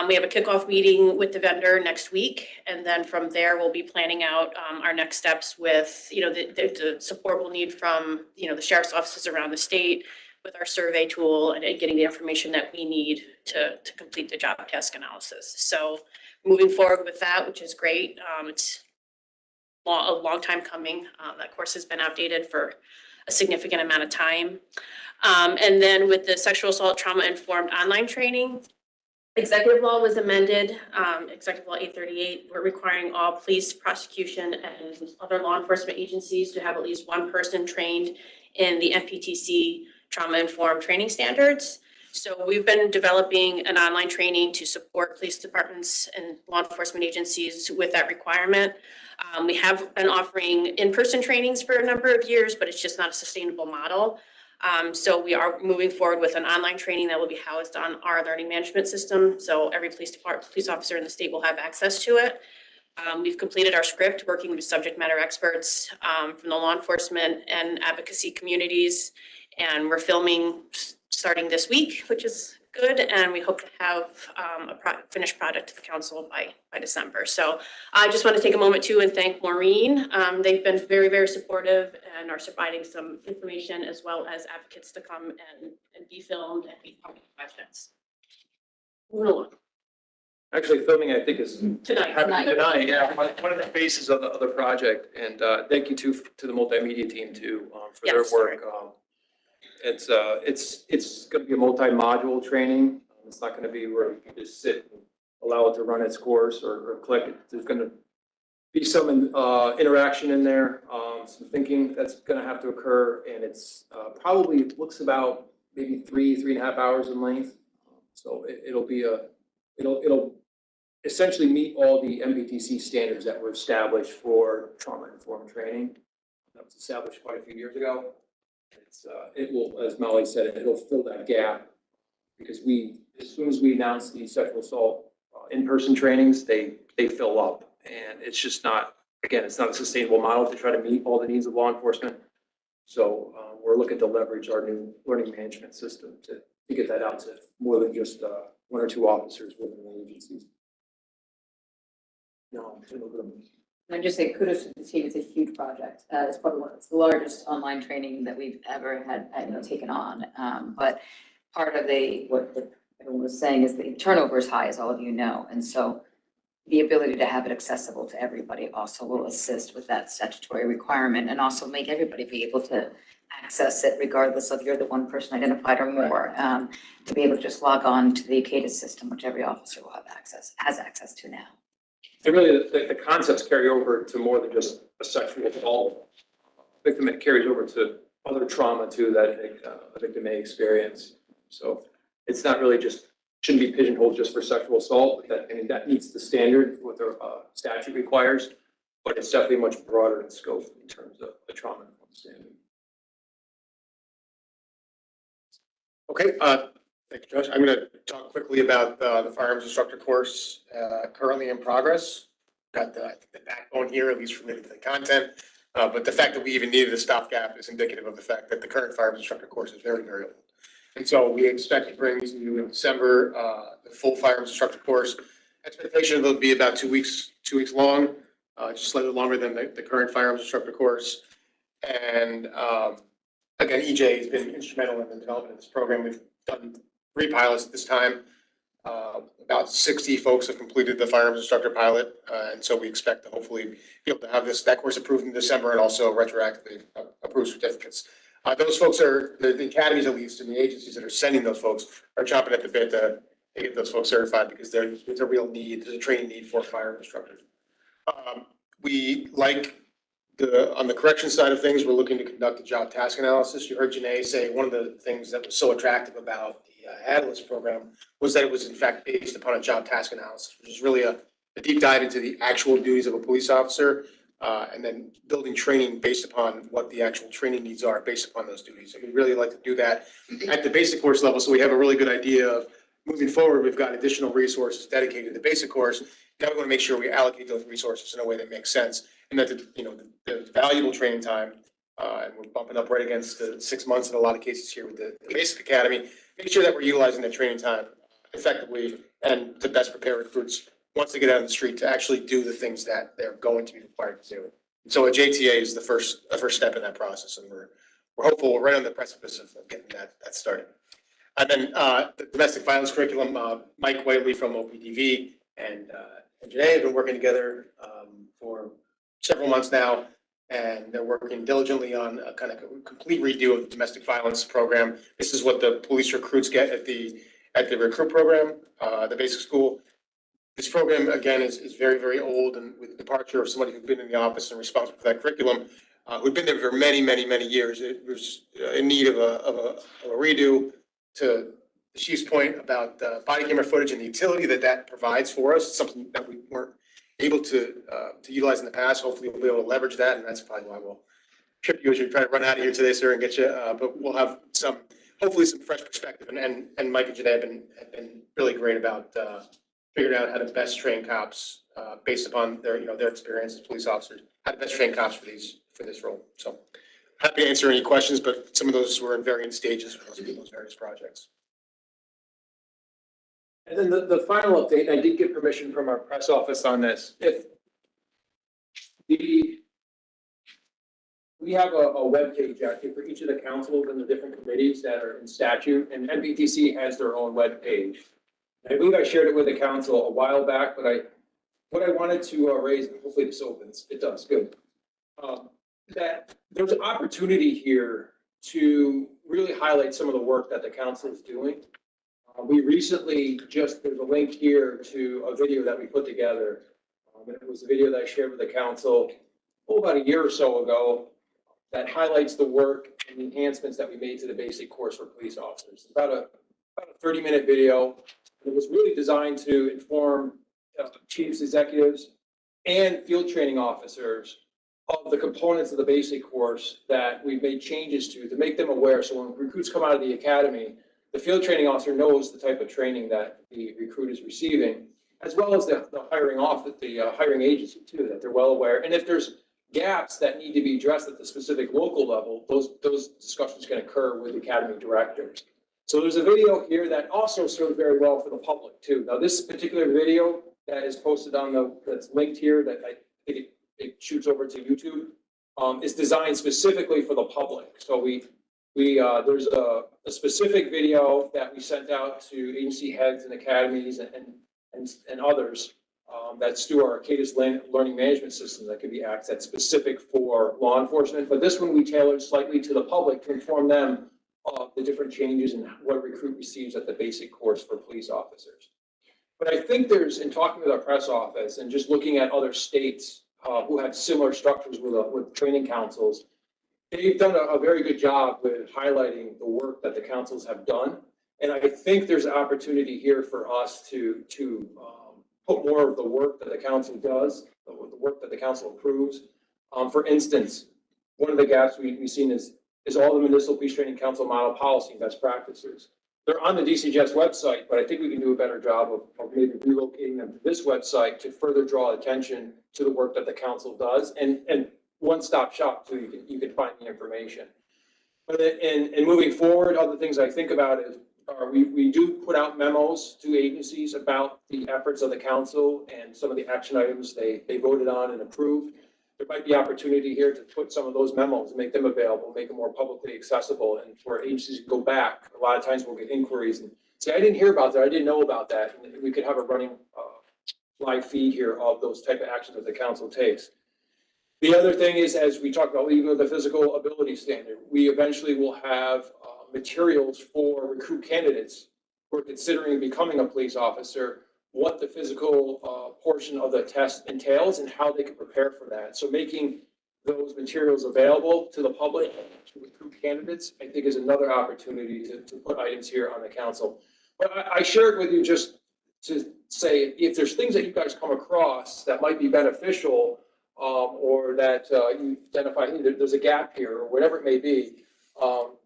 We have a kickoff meeting with the vendor next week, and then from there we'll be planning out our next steps with the support we'll need from the sheriff's offices around the state with our survey tool and getting the information that we need to complete the job task analysis. So moving forward with that, which is great. It's a long time coming. That course has been outdated for a significant amount of time. And then with the sexual assault trauma-informed online training, executive law was amended, executive law 838. We're requiring all police, prosecution, and other law enforcement agencies to have at least one person trained in the NPTC trauma-informed training standards. So we've been developing an online training to support police departments and law enforcement agencies with that requirement. We have been offering in-person trainings for a number of years, but it's just not a sustainable model. So we are moving forward with an online training that will be housed on our learning management system. So every police officer in the state will have access to it. We've completed our script, working with subject matter experts from the law enforcement and advocacy communities. And we're filming starting this week, which is good. And we hope to have a finished product to the council by December. So I just want to take a moment too and thank Maureen. They've been very, very supportive and are providing some information as well as advocates to come and be filmed and be part of the questions. Moving along. Actually, filming, I think, is Tonight. tonight. Yeah, one of the phases of the project. And thank you to the multimedia team too for their work. It's going to be a multi-module training. It's not going to be where you just sit and allow it to run its course or click it. There's going to be some interaction in there, some thinking that's going to have to occur, and it's probably looks about maybe 3.5 hours in length. So it'll essentially meet all the MBTC standards that were established for trauma-informed training. That was established quite a few years ago. It will, as Molly said, it'll fill that gap because as soon as we announce the sexual assault in-person trainings, they fill up, and it's just not, again, it's not a sustainable model to try to meet all the needs of law enforcement. So we're looking to leverage our new learning management system to get that out to more than just one or two officers within the agencies. No, And I just say kudos to the team. It's a huge project. It's probably it's the largest online training that we've ever had taken on. But part of what everyone was saying is the turnover is high, as all of you know, and so the ability to have it accessible to everybody also will assist with that statutory requirement, and also make everybody be able to access it regardless of you're the one person identified or more. To be able to just log on to the ACADA system, which every officer will have has access to now. And really, the concepts carry over to more than just a sexual assault victim. It carries over to other trauma too that a victim may experience. So it's not really shouldn't be pigeonholed just for sexual assault. That meets the standard what the statute requires, but it's definitely much broader in scope in terms of the trauma standard. Okay, Thank you, Josh. I'm going to talk quickly about the firearms instructor course currently in progress. Got the backbone here, at least related to the content. But the fact that we even needed a stopgap is indicative of the fact that the current firearms instructor course is very, very old. And so we expect to bring to you in December the full firearms instructor course. Expectation will be about 2 weeks long, just slightly longer than the current firearms instructor course. And again, EJ has been instrumental in the development of this program. We've done 3 pilots at this time. About 60 folks have completed the firearms instructor pilot. And so we expect to hopefully be able to have that course approved in December and also retroactively approved certificates. Those folks are, the academies at least, and the agencies that are sending those folks are chomping at the bit to get those folks certified because there's a real need, there's a training need for firearms instructors. We like on the correction side of things, we're looking to conduct a job task analysis. You heard Janae say one of the things that was so attractive about the Atlas program was that it was in fact based upon a job task analysis, which is really a deep dive into the actual duties of a police officer, and then building training based upon what the actual training needs are based upon those duties. And we really like to do that at the basic course level, so we have a really good idea of moving forward. We've got additional resources dedicated to the basic course. Now we want to make sure we allocate those resources in a way that makes sense, and that the valuable training time, and we're bumping up right against the 6 months in a lot of cases here with the basic academy. Make sure that we're utilizing that training time effectively and to best prepare recruits once they get out on the street to actually do the things that they're going to be required to do. And so a JTA is the first step in that process, and we're hopeful we're right on the precipice of getting that started. And then the domestic violence curriculum, Mike Whiteley from OPDV and Janae have been working together for several months now, and they're working diligently on a kind of complete redo of the domestic violence program. This is what the police recruits get at the recruit program, the basic school. This program, again, is very, very old, and with the departure of somebody who's been in the office and responsible for that curriculum, who'd been there for many, many, many years, it was in need of a redo. To the chief's point about body camera footage and the utility that provides for us, something that we weren't able to utilize in the past. Hopefully we'll be able to leverage that, and that's probably why we'll trip you as you're trying to run out of here today, sir, and get you. But we'll have hopefully some fresh perspective. And Mike and Janae have been really great about figuring out how to best train cops based upon their experience as police officers, how to best train cops for this role. So happy to answer any questions, but some of those were in varying stages for those various projects. And then the final update, I did get permission from our press office on this. If we have a webpage actually for each of the councils and the different committees that are in statute, and NPTC has their own webpage. I believe I shared it with the council a while back, but what I wanted to raise, hopefully this opens, it does, good. That there's an opportunity here to really highlight some of the work that the council is doing. We recently there's a link here to a video that we put together. And it was a video that I shared with the council about a year or so ago that highlights the work and the enhancements that we made to the basic course for police officers. About a 30-minute video. It was really designed to inform chiefs, executives, and field training officers of the components of the basic course that we've made changes to make them aware. So when recruits come out of the academy, the field training officer knows the type of training that the recruit is receiving, as well as the hiring agency too, that they're well aware. And if there's gaps that need to be addressed at the specific local level, those discussions can occur with academy directors. So there's a video here that also serves very well for the public too. Now this particular video that is posted that's linked here, that I think it shoots over to YouTube, is designed specifically for the public. So there's a specific video that we sent out to agency heads and academies and others that's through our Cadus learning management system that can be accessed specific for law enforcement. But this one we tailored slightly to the public to inform them of the different changes and what a recruit receives at the basic course for police officers. But I think in talking with our press office and just looking at other states who have similar structures with training councils, they've done a very good job with highlighting the work that the councils have done. And I think there's an opportunity here for us to put more of the work that the council does, the work that the council approves. For instance, one of the gaps we've seen is all the Municipal Police Training Council model policy and best practices. they're on the DCGS website, but I think we can do a better job of maybe relocating them to this website to further draw attention to the work that the council does, and one-stop shop too, you can find the information. But in moving forward, other things I think about is, we do put out memos to agencies about the efforts of the council and some of the action items they voted on and approved. There might be opportunity here to put some of those memos, make them available, make them more publicly accessible, and for agencies to go back. A lot of times we'll get inquiries and say, I didn't hear about that, I didn't know about that. And we could have a running live feed here of those type of actions that the council takes. The other thing is, as we talked about, even with the physical ability standard, we eventually will have materials for recruit candidates who are considering becoming a police officer, what the physical portion of the test entails and how they can prepare for that. So making those materials available to the public, to recruit candidates, I think is another opportunity to put items here on the council. But I shared with you just to say, if there's things that you guys come across that might be beneficial, or that you identify, hey, there's a gap here, or whatever it may be,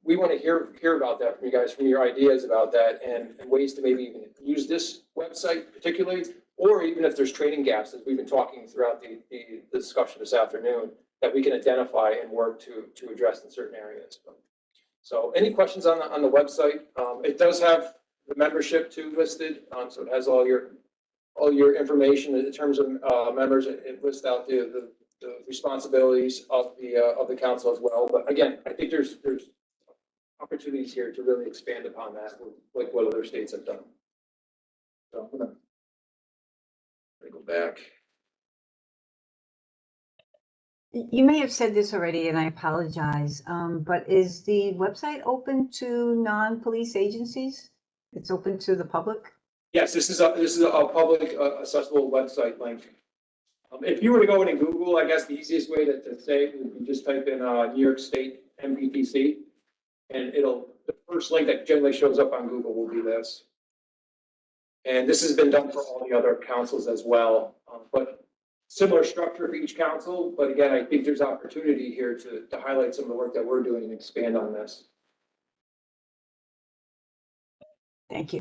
we want to hear about that from you guys, from your ideas about that, and ways to maybe even use this website particularly, or even if there's training gaps, as we've been talking throughout the discussion this afternoon, that we can identify and work to address in certain areas. So any questions on the website? It does have the membership too listed, so it has all your information in terms of members. It lists out the responsibilities of the council as well. But again, I think there's opportunities here to really expand upon that, like what other states have done. So I'm gonna go back. You may have said this already, and I apologize, but is the website open to non-police agencies? It's open to the public? Yes, this is a public accessible website link. If you were to go in and Google, I guess the easiest way to say it would be just type in New York State MPTC, and the first link that generally shows up on Google will be this. And this has been done for all the other councils as well, but similar structure for each council. But again, I think there's opportunity here to highlight some of the work that we're doing and expand on this. Thank you.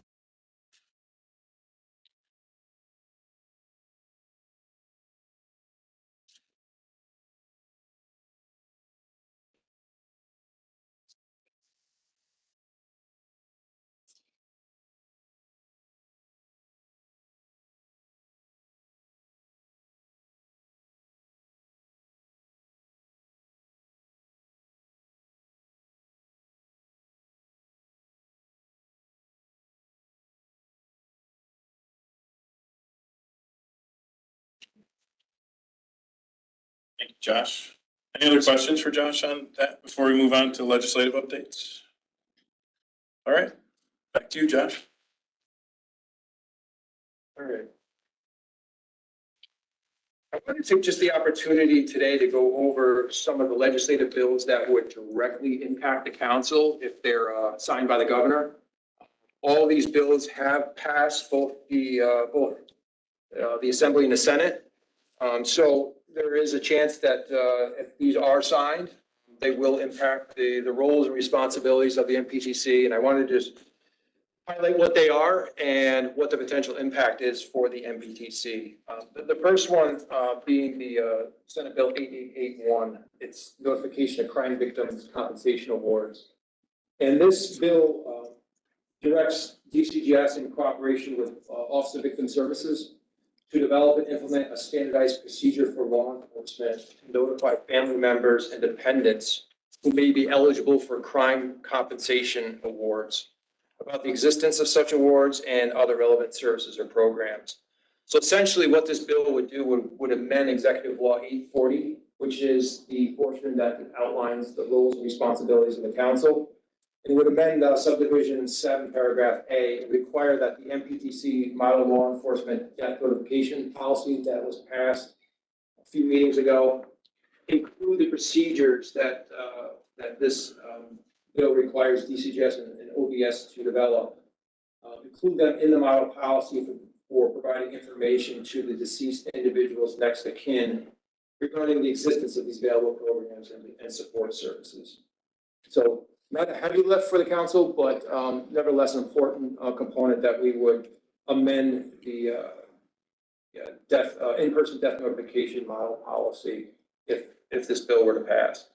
Thank you, Josh. Any other questions for Josh on that before we move on to legislative updates? All right, back to you, Josh. All right. I wanted to take just the opportunity today to go over some of the legislative bills that would directly impact the council if they're signed by the governor. All these bills have passed both the Assembly and the Senate. So there is a chance that if these are signed, they will impact the roles and responsibilities of the MPTC. And I wanted to just highlight what they are and what the potential impact is for the MPTC. The first one being the Senate Bill 8881. It's notification of crime victims compensation awards. And this bill directs DCGS in cooperation with Office of Victim Services to develop and implement a standardized procedure for law enforcement to notify family members and dependents who may be eligible for crime compensation awards about the existence of such awards and other relevant services or programs. So essentially what this bill would do would amend Executive Law 840, which is the portion that outlines the roles and responsibilities of the council. It would amend subdivision 7, paragraph A, and require that the MPTC model law enforcement death notification policy that was passed a few meetings ago include the procedures that this bill requires DCGS and OVS to develop. Include them in the model policy for providing information to the deceased individual's next of kin regarding the existence of these available programs and support services. So not a heavy lift for the council, but nevertheless an important component that we would amend the in-person death notification model policy if this bill were to pass.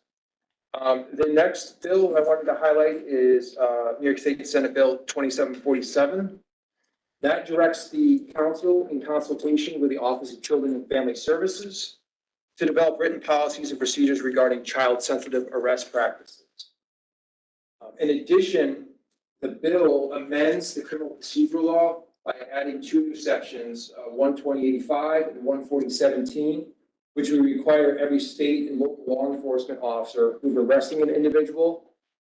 The next bill I wanted to highlight is New York State Senate Bill 2747. That directs the council in consultation with the Office of Children and Family Services to develop written policies and procedures regarding child-sensitive arrest practices. In addition, the bill amends the criminal procedural law by adding two new sections, 12085 and 14017, which would require every state and local law enforcement officer who's arresting an individual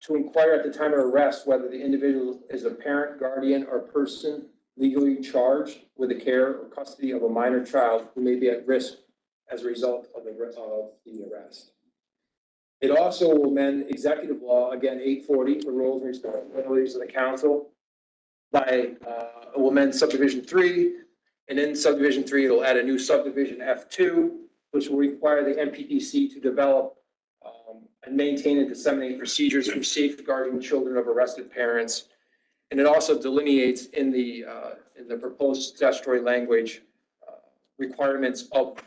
to inquire at the time of arrest whether the individual is a parent, guardian, or person legally charged with the care or custody of a minor child who may be at risk as a result of the arrest. It also will amend executive law, again, 840, for roles and responsibilities of the council by, it will amend subdivision 3, and in subdivision 3, it'll add a new subdivision F2, which will require the MPTC to develop and maintain and disseminate procedures for safeguarding children of arrested parents. And it also delineates in the proposed statutory language requirements of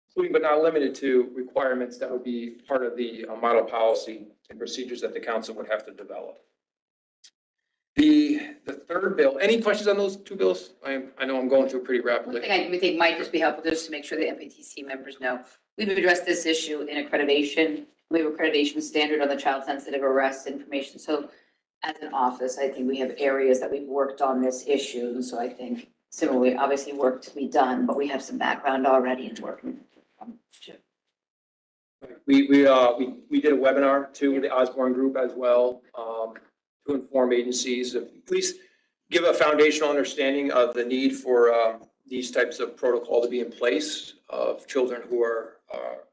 including but not limited to requirements that would be part of the model policy and procedures that the council would have to develop. The third bill, any questions on those two bills? I know I'm going through pretty rapidly. One thing I think might just be helpful, just to make sure the MPTC members know, we've addressed this issue in accreditation. We have accreditation standard on the child-sensitive arrest information. So as an office, I think we have areas that we've worked on this issue. And so I think similarly, obviously work to be done, but we have some background already in working. We did a webinar too with the Osborne Group as well to inform agencies, at least give a foundational understanding of the need for these types of protocol to be in place of children who are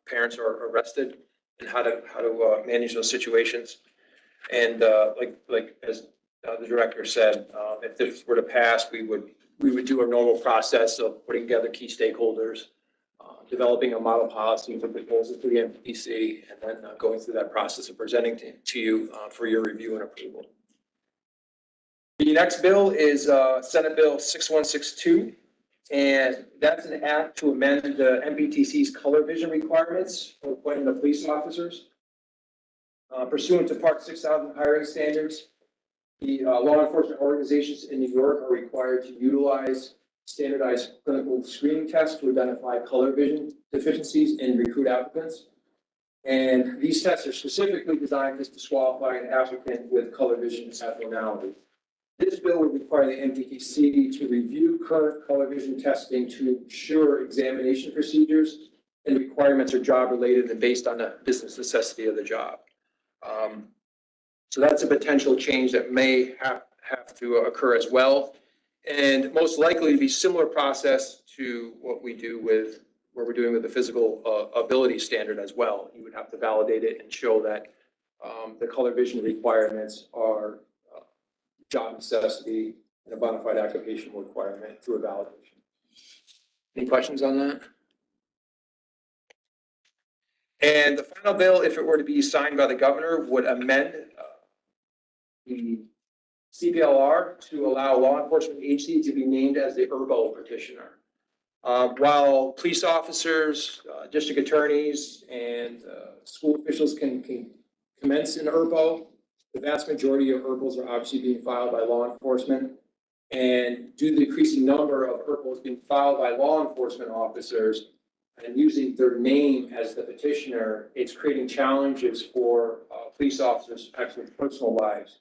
parents are arrested and how to manage those situations. And like as the director said, if this were to pass, we would do a normal process of putting together key stakeholders, developing a model policy for proposals to the MPTC, and then going through that process of presenting to you for your review and approval. The next bill is Senate Bill 6162, and that's an act to amend the MPTC's color vision requirements for appointing the police officers. Pursuant to Part 6000 hiring standards, the law enforcement organizations in New York are required to utilize standardized clinical screening tests to identify color vision deficiencies and recruit applicants. And these tests are specifically designed to disqualify an applicant with color vision abnormality. This bill would require the MPTC to review current color vision testing to ensure examination procedures and requirements are job related and based on the business necessity of the job. So that's a potential change that may have to occur as well. And most likely to be similar process to what we do with what we're doing with the physical ability standard as well. You would have to validate it and show that the color vision requirements are job necessity and a bona fide occupation requirement through a validation. Any questions on that? And the final bill, if it were to be signed by the governor, would amend the CPLR to allow law enforcement agency to be named as the ERBO petitioner. While police officers, district attorneys, and school officials can commence an ERBO, the vast majority of ERBOs are obviously being filed by law enforcement. And due to the increasing number of ERBOs being filed by law enforcement officers and using their name as the petitioner, it's creating challenges for police officers' actual personal lives.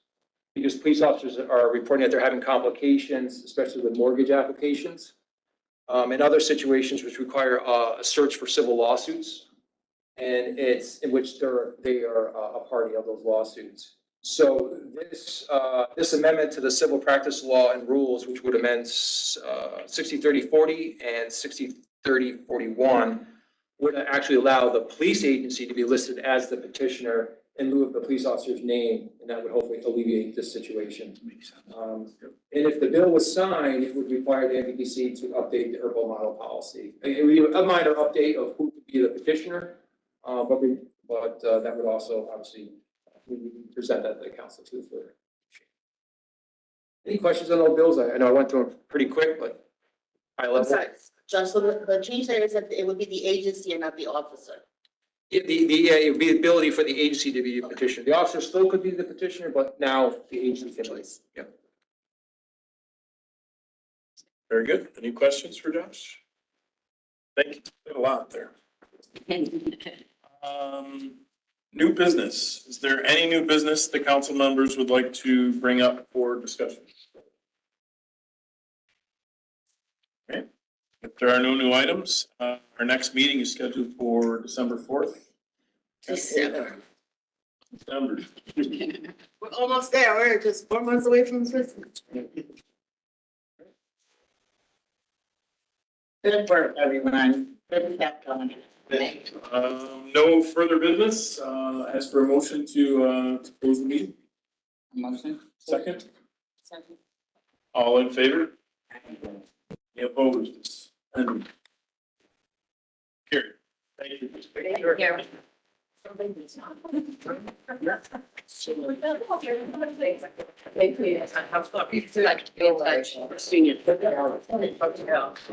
Because police officers are reporting that they're having complications, especially with mortgage applications, and other situations which require a search for civil lawsuits, and it's in which they are a party of those lawsuits. So this amendment to the civil practice law and rules, which would amend 603040 and 603041, would actually allow the police agency to be listed as the petitioner in lieu of the police officer's name, and that would hopefully alleviate this situation. And if the bill was signed, it would require the MPTC to update the ERBO model policy. It would be a minor update of who could be the petitioner, but that would also obviously we can present that to the council too for. Any questions on those bills? I know I went through them pretty quick, but high I'm level. sorry, just so the change there is that it would be the agency and not the officer. It would be the ability for the agency to be a petitioner. The officer still could be the petitioner, but now the agency can be. Yeah. Very good. Any questions for Josh? Thank you. Did a lot there. New business. Is there any new business the council members would like to bring up for discussion? Okay. If there are no new items, our next meeting is scheduled for December 4th. December. We're almost there. We're just 4 months away from Christmas. Good work, everyone. Good stuff going. No further business. Ask for a motion to close the meeting. Motion. Second. All in favor? Any opposed? And carried. Thank you. Thank you.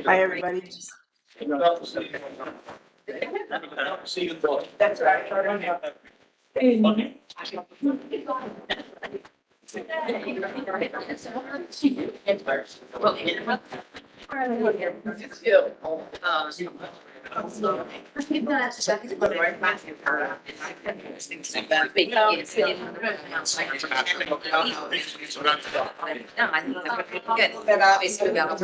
Hi, everybody. See you. That's right. Good. Obviously, we got.